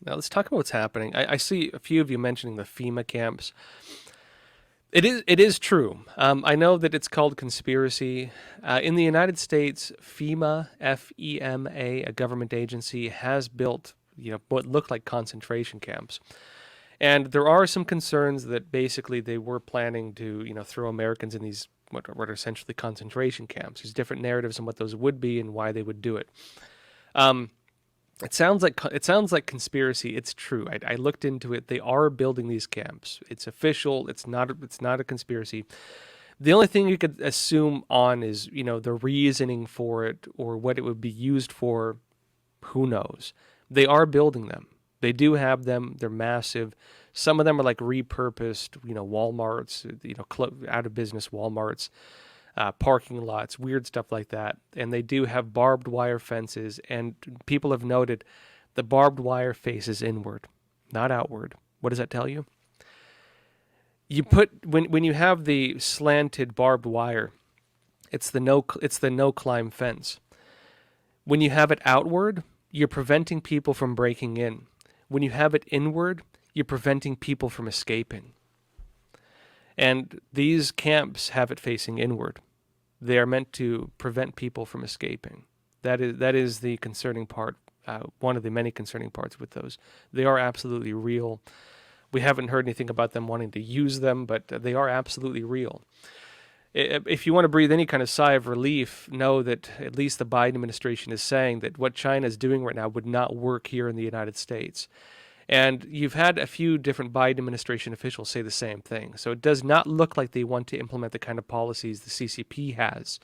Now let's talk about what's happening. I see a few of you mentioning the FEMA camps. It is true. I know that it's called conspiracy. In the United States, FEMA, FEMA, a government agency, has built what look like concentration camps. And there are some concerns that basically they were planning to throw Americans in these what are essentially concentration camps. There's different narratives on what those would be and why they would do it. Um, it sounds like conspiracy. It's true. I looked into it. They are building these camps. It's official. It's not a conspiracy. The only thing you could assume on is the reasoning for it or what it would be used for. Who knows? They are building them. They do have them. They're massive. Some of them are like repurposed, Walmarts, out of business Walmarts, parking lots, weird stuff like that. And they do have barbed wire fences. And people have noted the barbed wire faces inward, not outward. What does that tell you? You put when you have the slanted barbed wire, it's the no climb fence. When you have it outward, you're preventing people from breaking in. When you have it inward, you're preventing people from escaping. And these camps have it facing inward. They are meant to prevent people from escaping. That is the concerning part, one of the many concerning parts with those. They are absolutely real. We haven't heard anything about them wanting to use them, but they are absolutely real. If you want to breathe any kind of sigh of relief, know that at least the Biden administration is saying that what China is doing right now would not work here in the United States. And you've had a few different Biden administration officials say the same thing. So it does not look like they want to implement the kind of policies the CCP has,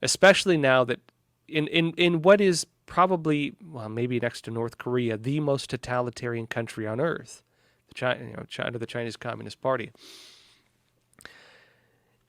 especially now that in what is probably, well, maybe next to North Korea, the most totalitarian country on earth, China, the Chinese Communist Party.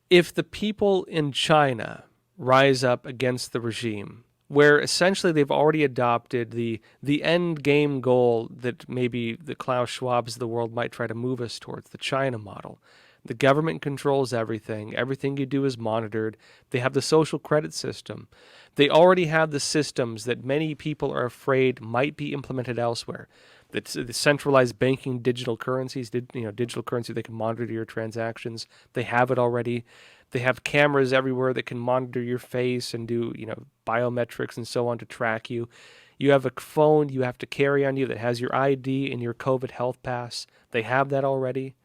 If the people in China rise up against the regime, where essentially they've already adopted the end game goal that maybe the Klaus Schwabs of the world might try to move us towards, the China model. The government controls everything. Everything you do is monitored. They have the social credit system. They already have the systems that many people are afraid might be implemented elsewhere. The centralized banking, digital currencies, digital currency, they can monitor your transactions. They have it already. They have cameras everywhere that can monitor your face and do, biometrics and so on to track you. You have a phone you have to carry on you that has your ID and your COVID health pass. They have that already.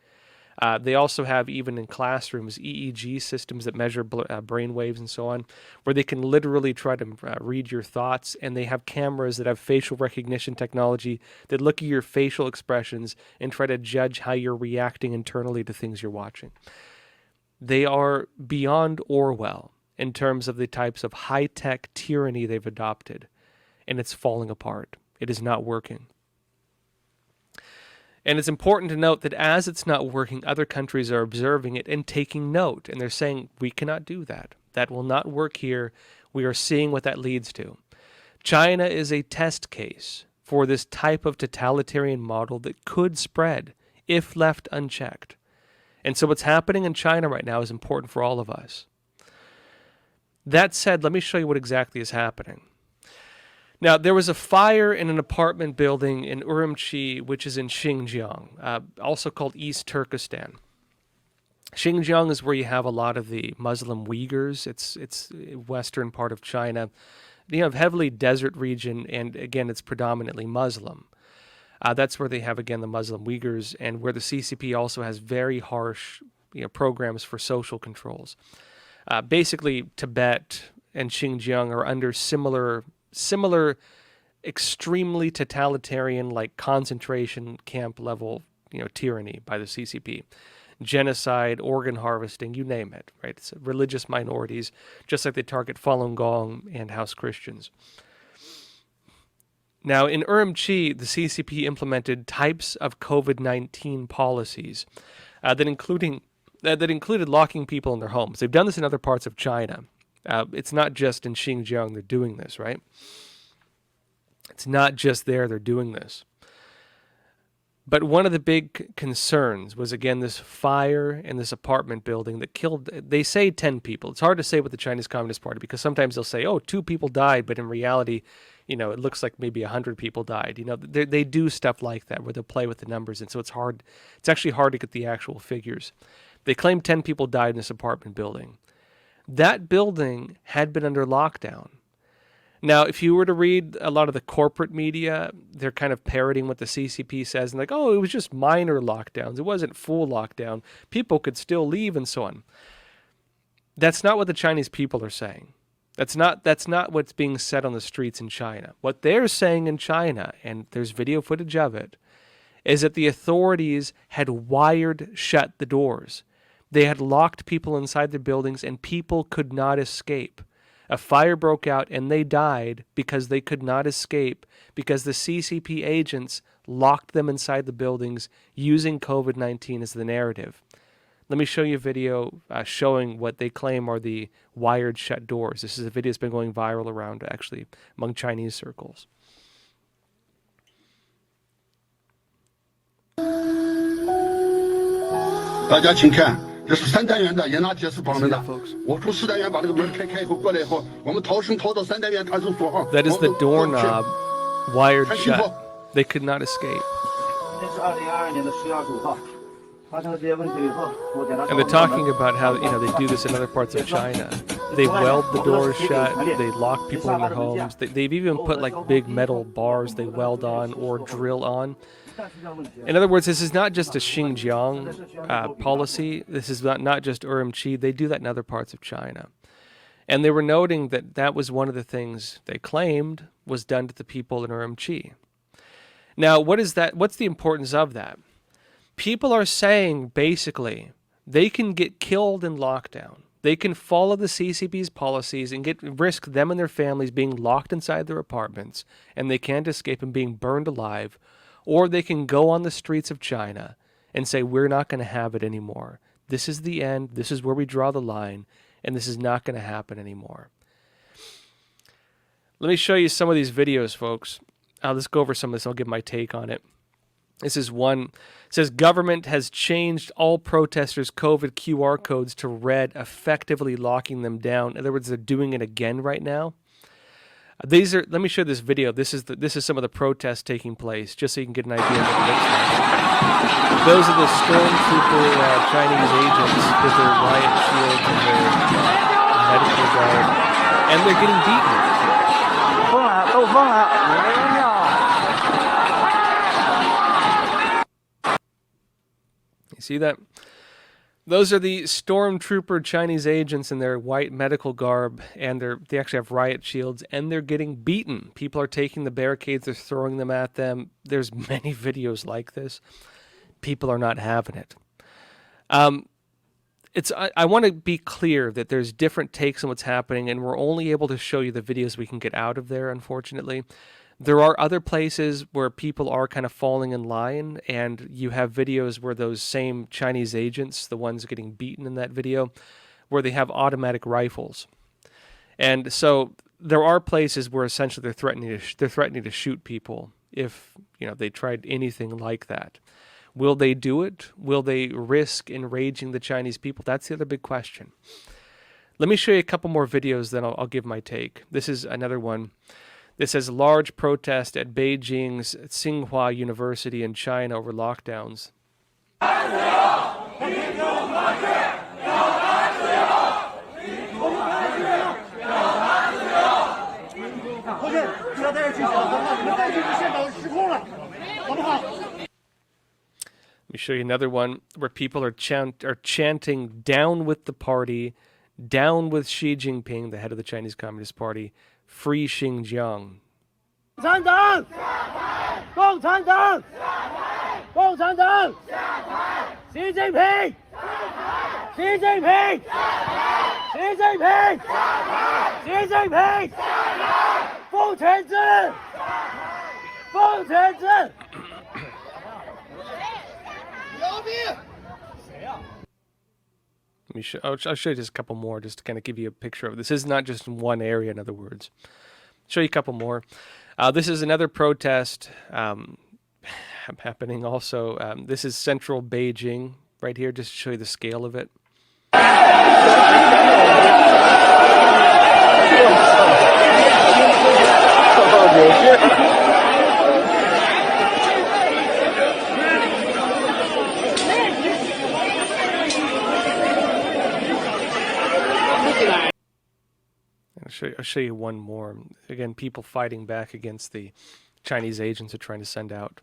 They also have, even in classrooms, EEG systems that measure brain waves and so on, where they can literally try to read your thoughts. And they have cameras that have facial recognition technology that look at your facial expressions and try to judge how you're reacting internally to things you're watching. They are beyond Orwell in terms of the types of high-tech tyranny they've adopted, and it's falling apart. It is not working. And it's important to note that as it's not working, other countries are observing it and taking note, and they're saying, we cannot do that. That will not work here. We are seeing what that leads to. China is a test case for this type of totalitarian model that could spread if left unchecked. And so what's happening in China right now is important for all of us. That said, let me show you what exactly is happening. Now, there was a fire in an apartment building in Urumqi, which is in Xinjiang, also called East Turkestan. Xinjiang is where you have a lot of the Muslim Uyghurs. It's western part of China. You have heavily desert region, and again, it's predominantly Muslim. That's where they have, again, the Muslim Uyghurs, and where the CCP also has very harsh programs for social controls. Basically, Tibet and Xinjiang are under similar extremely totalitarian, like concentration camp level tyranny by the CCP. Genocide, organ harvesting, you name it, right? It's religious minorities, just like they target Falun Gong and House Christians. Now, in Urumqi, the CCP implemented types of COVID-19 policies that included locking people in their homes. They've done this in other parts of China. It's not just in Xinjiang they're doing this, right? It's not just there they're doing this. But one of the big concerns was, again, this fire in this apartment building that killed, they say 10 people. It's hard to say with the Chinese Communist Party because sometimes they'll say, oh, 2 people died, but in reality, it looks like maybe 100 people died. They do stuff like that where they'll play with the numbers, and so it's actually hard to get the actual figures. They claim 10 people died in this apartment building. That building had been under lockdown. Now, if you were to read a lot of the corporate media, they're kind of parroting what the CCP says and like, oh, it was just minor lockdowns. It wasn't full lockdown. People could still leave and so on. That's not what the Chinese people are saying. That's not what's being said on the streets in China. What they're saying in China, and there's video footage of it, is that the authorities had wired shut the doors. They had locked people inside their buildings and people could not escape. A fire broke out and they died because they could not escape because the CCP agents locked them inside the buildings using COVID-19 as the narrative. Let me show you a video showing what they claim are the wired shut doors. This is a video that's been going viral around, actually, among Chinese circles. 大家请看，这是3单元的严拿铁丝绑着的。我从4单元把这个门开以后过来以后，我们逃生逃到3单元派出所啊。That is the doorknob wired shut. They could not escape. 这是2022年的10月25号。 And they're talking about how, they do this in other parts of China. They weld the doors shut, they lock people in their homes. They've even put like big metal bars they weld on or drill on. In other words, this is not just a Xinjiang policy. This is not just Urumqi. They do that in other parts of China. And they were noting that that was one of the things they claimed was done to the people in Urumqi. Now, what is that? What's the importance of that? People are saying, basically, they can get killed in lockdown. They can follow the CCP's policies and risk them and their families being locked inside their apartments, and they can't escape and being burned alive. Or they can go on the streets of China and say, we're not going to have it anymore. This is the end. This is where we draw the line, and this is not going to happen anymore. Let me show you some of these videos, folks. Let's go over some of this. I'll give my take on it. This is one. It says, government has changed all protesters' COVID QR codes to red, effectively locking them down. In other words, they're doing it again right now. Let me show this video. This is some of the protests taking place, just so you can get an idea of what it looks like. Those are the stormtrooper Chinese agents with their riot shields and their medical guard, and they're getting beaten. You see that? Those are the stormtrooper Chinese agents in their white medical garb, and they actually have riot shields, and they're getting beaten. People are taking the barricades, they're throwing them at them. There's many videos like this. People are not having it. I want to be clear that there's different takes on what's happening, and we're only able to show you the videos we can get out of there, unfortunately. There are other places where people are kind of falling in line, and you have videos where those same Chinese agents, the ones getting beaten in that video, where they have automatic rifles. And so there are places where essentially they're threatening to shoot people if, they tried anything like that. Will they do it? Will they risk enraging the Chinese people? That's the other big question. Let me show you a couple more videos, then I'll give my take. This is another one. This says large protest at Beijing's Tsinghua University in China over lockdowns. Let me show you another one where people are chanting down with the party, down with Xi Jinping, the head of the Chinese Communist Party, free Xinjiang. 共产党！共产党！共产党！习近平！习近平！习近平！习近平！奉权制！奉权制！牛逼！谁呀？ I'll show you just a couple more just to kind of give you a picture of it. This is not just in one area, in other words. Show you a couple more. This is another protest. happening also. This is central Beijing right here, just to show you the scale of it. I'll show you one more. Again, people fighting back against the Chinese agents are trying to send out.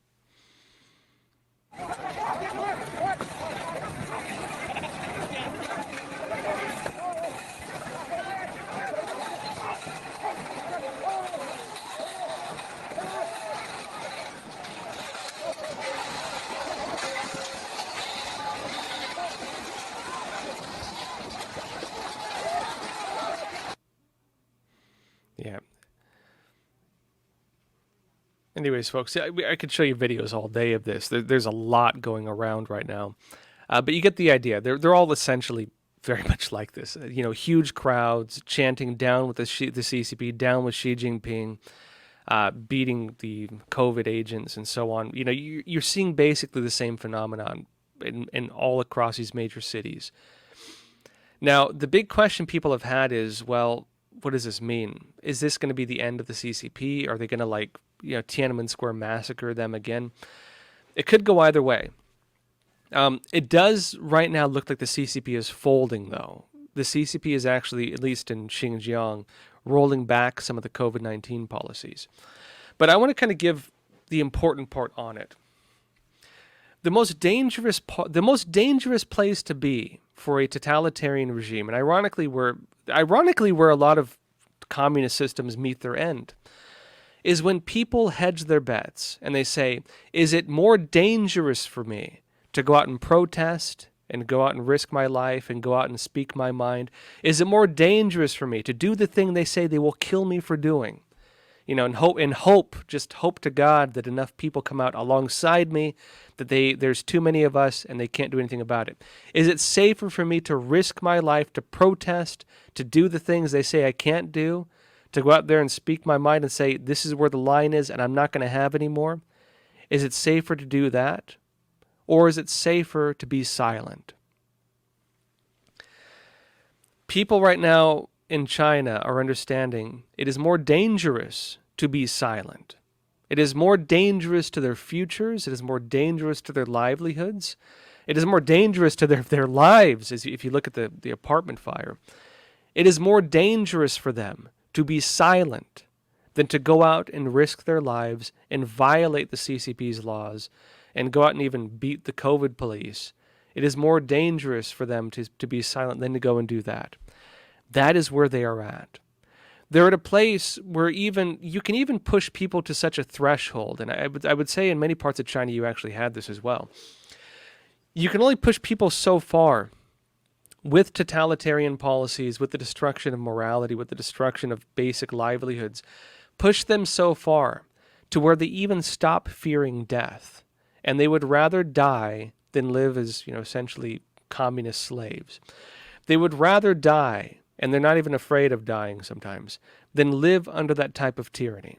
Yeah. Anyways, folks, I could show you videos all day of this. There's a lot going around right now, but you get the idea. They're all essentially very much like this. Huge crowds chanting down with the CCP, down with Xi Jinping, beating the COVID agents, and so on. You're seeing basically the same phenomenon in all across these major cities. Now, the big question people have had is, well, what does this mean? Is this going to be the end of the CCP? Are they going to Tiananmen Square massacre them again? It could go either way. It does right now look like the CCP is folding, though. The CCP is actually, at least in Xinjiang, rolling back some of the COVID-19 policies. But I want to kind of give the important part on it. The most dangerous place to be for a totalitarian regime, and ironically where a lot of communist systems meet their end, is when people hedge their bets and they say, is it more dangerous for me to go out and protest and go out and risk my life and go out and speak my mind? Is it more dangerous for me to do the thing they say they will kill me for doing? And hope to God that enough people come out alongside me, that there's too many of us and they can't do anything about it. Is it safer for me to risk my life, to protest, to do the things they say I can't do, to go out there and speak my mind and say, this is where the line is and I'm not going to have any more? Is it safer to do that? Or is it safer to be silent? People right now in China are understanding it is more dangerous to be silent. It is more dangerous to their futures. It is more dangerous to their livelihoods. It is more dangerous to their lives, if you look at the apartment fire. It is more dangerous for them to be silent than to go out and risk their lives and violate the CCP's laws and go out and even beat the COVID police. It is more dangerous for them to be silent than to go and do that. That is where they are at. They're at a place where you can even push people to such a threshold, and I would say in many parts of China you actually had this as well. You can only push people so far with totalitarian policies, with the destruction of morality, with the destruction of basic livelihoods. Push them so far to where they even stop fearing death, and they would rather die than live as, essentially communist slaves. They would rather die, and they're not even afraid of dying sometimes, than live under that type of tyranny.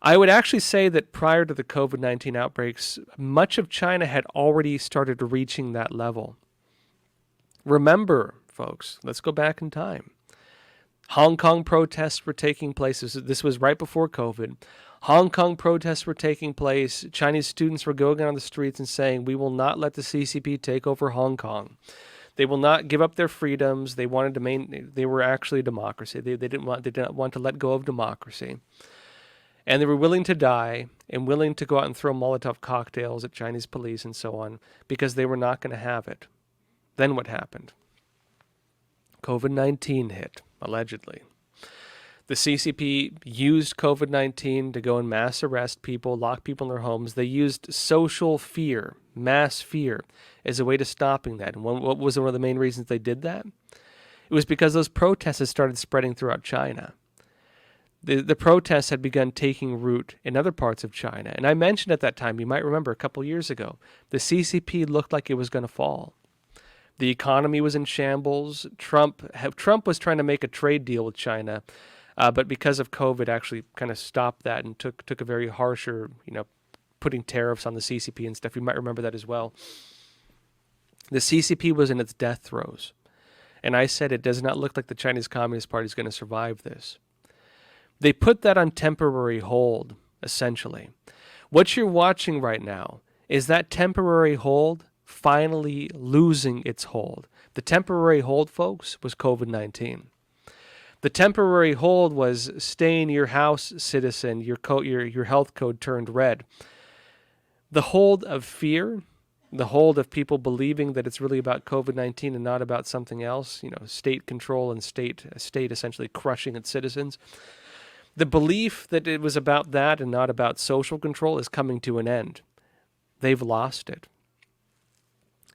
I would actually say that prior to the COVID-19 outbreaks, much of China had already started reaching that level. Remember, folks, let's go back in time. Hong Kong protests were taking place. This was right before COVID. Hong Kong protests were taking place. Chinese students were going on the streets and saying, we will not let the CCP take over Hong Kong. They will not give up their freedoms. They wanted to they were actually a democracy. They did not want to let go of democracy. And they were willing to die and willing to go out and throw Molotov cocktails at Chinese police and so on because they were not going to have it. Then what happened? COVID-19 hit, allegedly. The CCP used COVID-19 to go and mass arrest people, lock people in their homes. They used social fear, mass fear, as a way to stopping that. And what was one of the main reasons they did that? It was because those protests had started spreading throughout China. The protests had begun taking root in other parts of China. And I mentioned at that time, you might remember a couple years ago, the CCP looked like it was going to fall. The economy was in shambles. Trump was trying to make a trade deal with China, but because of COVID, actually kind of stopped that and took a very harsher, putting tariffs on the CCP and stuff. You might remember that as well. The CCP was in its death throes. And I said it does not look like the Chinese Communist Party is going to survive this. They put that on temporary hold, essentially. What you're watching right now is that temporary hold finally losing its hold. The temporary hold, folks, was COVID-19. The temporary hold was stay in your house, citizen, your health code turned red. The hold of fear, the hold of people believing that it's really about COVID-19 and not about something else, state control and state essentially crushing its citizens. The belief that it was about that and not about social control is coming to an end. They've lost it.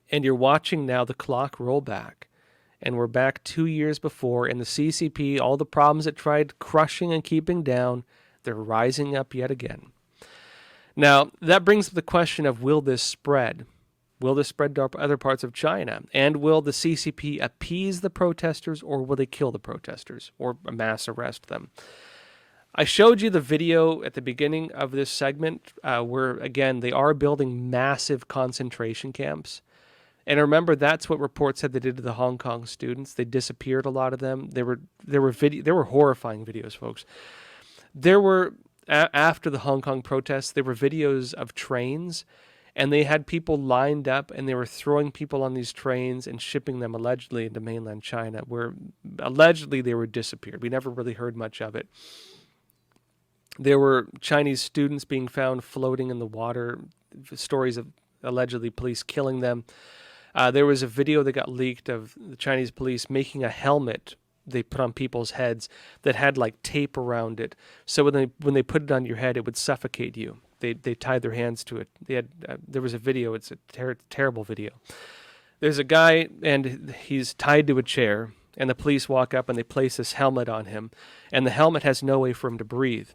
And you're watching now the clock roll back. And we're back 2 years before, and the CCP, all the problems it tried crushing and keeping down, they're rising up yet again. Now, that brings up the question of, will this spread? Will this spread to other parts of China? And will the CCP appease the protesters, or will they kill the protesters or mass arrest them? I showed you the video at the beginning of this segment where, again, they are building massive concentration camps. And remember, that's what reports said they did to the Hong Kong students. They disappeared, a lot of them. There were horrifying videos, folks. There were, after the Hong Kong protests, there were videos of trains, and they had people lined up, and they were throwing people on these trains and shipping them allegedly into mainland China, where allegedly they were disappeared. We never really heard much of it. There were Chinese students being found floating in the water, stories of allegedly police killing them. There was a video that got leaked of the Chinese police making a helmet they put on people's heads that had like tape around it. So when they put it on your head, it would suffocate you. They tied their hands to it. There was a video. It's a terrible video. There's a guy, and he's tied to a chair, and the police walk up and they place this helmet on him, and the helmet has no way for him to breathe.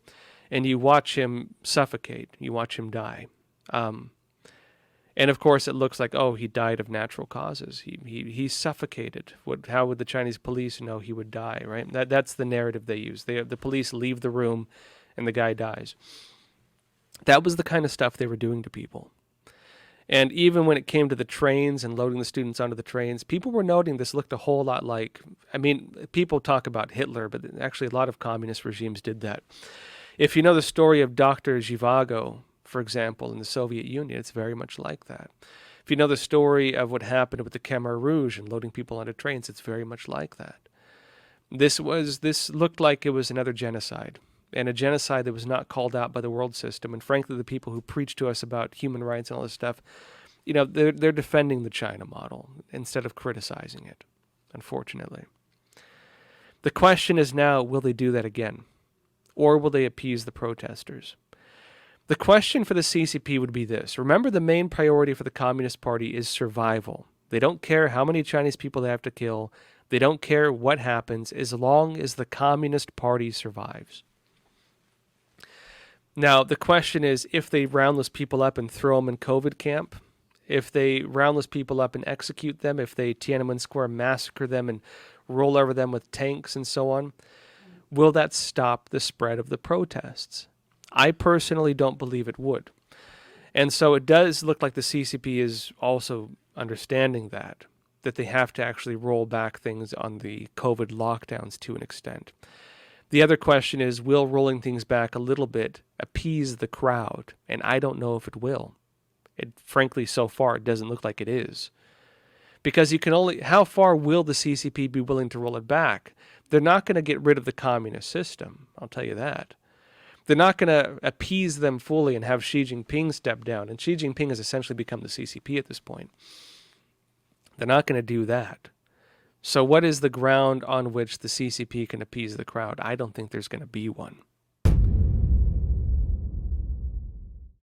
And you watch him suffocate. You watch him die. And of course, it looks like, oh, he died of natural causes. He suffocated. How would the Chinese police know he would die, right? That's the narrative they use. The police leave the room, and the guy dies. That was the kind of stuff they were doing to people. And even when it came to the trains and loading the students onto the trains, people were noting this looked a whole lot like, people talk about Hitler, but actually a lot of communist regimes did that. If you know the story of Dr. Zhivago, for example, in the Soviet Union, it's very much like that. If you know the story of what happened with the Khmer Rouge and loading people onto trains, it's very much like that. This looked like it was another genocide, and a genocide that was not called out by the world system. And frankly, the people who preach to us about human rights and all this stuff, they're defending the China model instead of criticizing it, unfortunately. The question is now, will they do that again? Or will they appease the protesters? The question for the CCP would be this. Remember, the main priority for the Communist Party is survival. They don't care how many Chinese people they have to kill. They don't care what happens as long as the Communist Party survives. Now, the question is, if they round those people up and throw them in COVID camp, if they round those people up and execute them, if they Tiananmen Square massacre them and roll over them with tanks and so on, will that stop the spread of the protests? I personally don't believe it would. And so it does look like the CCP is also understanding that they have to actually roll back things on the COVID lockdowns to an extent. The other question is, will rolling things back a little bit appease the crowd? And I don't know if it will. Frankly, so far, it doesn't look like it is. Because how far will the CCP be willing to roll it back? They're not going to get rid of the communist system, I'll tell you that. They're not going to appease them fully and have Xi Jinping step down. And Xi Jinping has essentially become the CCP at this point. They're not going to do that. So what is the ground on which the CCP can appease the crowd? I don't think there's going to be one.